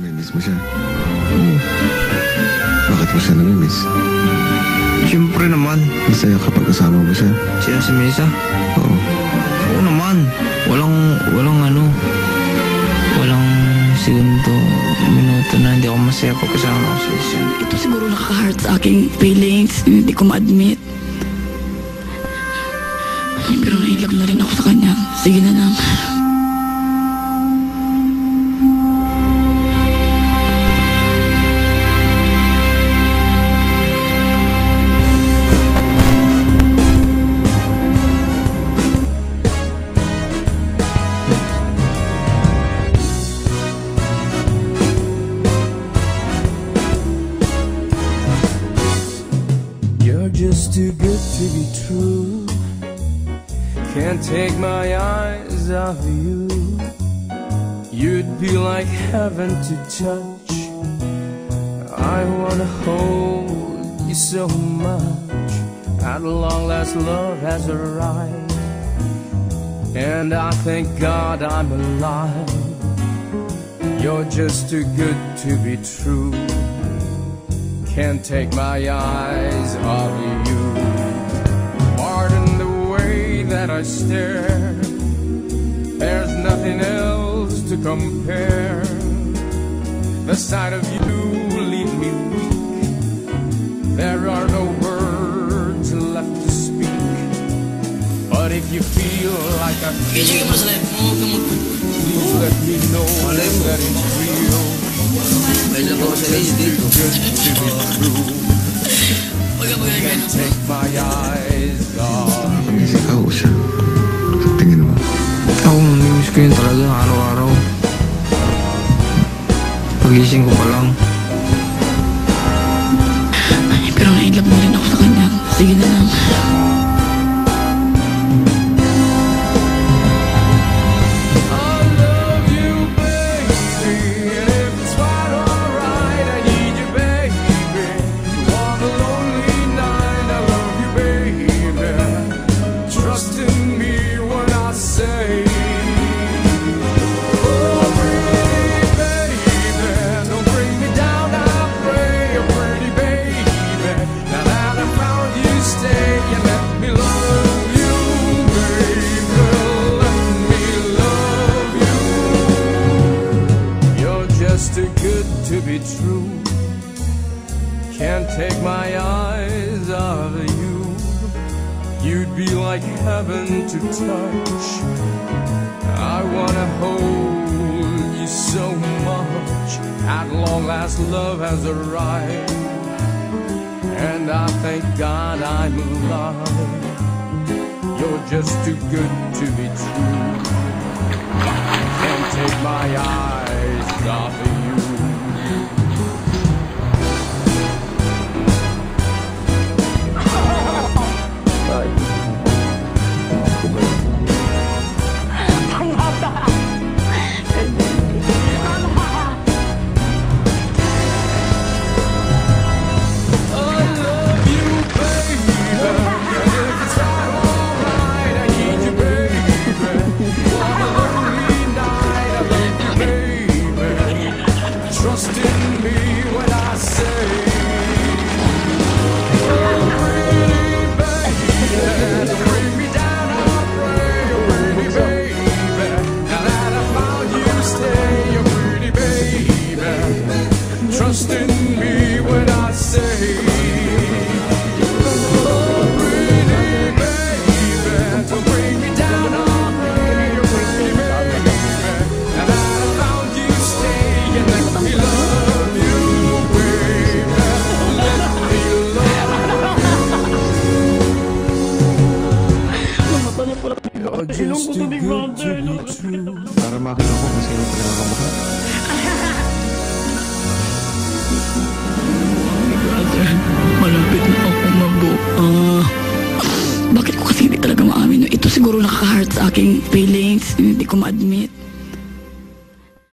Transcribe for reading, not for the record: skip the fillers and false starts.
Namimiss mo siya? Oo. Bakit mo siya namimiss? Siyempre naman. Masaya kapag kasama mo siya? Sino si Mesa? Oo. Oo naman. Walang segundo, minuto na hindi ako masaya pag kasama ko sa isa. Ito siguro nakaka-hurt sa aking feelings. Hindi ko ma-admit. Pero nailag na rin ako sa kanya. Sige na lang. You're just too good to be true. Can't take my eyes off you. You'd be like heaven to touch. I wanna hold you so much. At long last love has arrived, and I thank God I'm alive. You're just too good to be true. Can't take my eyes off you. Pardon the way that I stare. There's nothing else to compare. The sight of you leaves me weak. There are no words left to speak. But if you feel like I feel, please let me know that it's real. May lako sa linya dito. Can't take my eyes off. Nakamiss ikaw o siya? Sa tingin mo? Ako mamimiss ko yun talaga araw-araw. Pagising ko pa lang. Pero nailag na rin ako sa kanya. Sige na lang. Too good to be true. Can't take my eyes off of you. You'd be like heaven to touch. I wanna hold you so much. At long last love has arrived, and I thank God I'm alive. You're just too good to be true. Can't take my eyes off of you. Trust in me when I say, oh pretty baby, don't bring me down, I pray, oh pretty baby. Now that I found you, stay, oh pretty baby. Trust in me when I say, oh pretty baby, don't bring me down, I pray, oh pretty baby. Now that I found you, stay and let me love you, baby. Let me love you. You're just too good to be true. Para makita ko kung sino pinakakamukha. Malapit na ako mabuo. Bakit ko kasi hindi talaga maamin? Ito siguro nakaka-hurt sa aking feelings. Hindi ko ma-admit.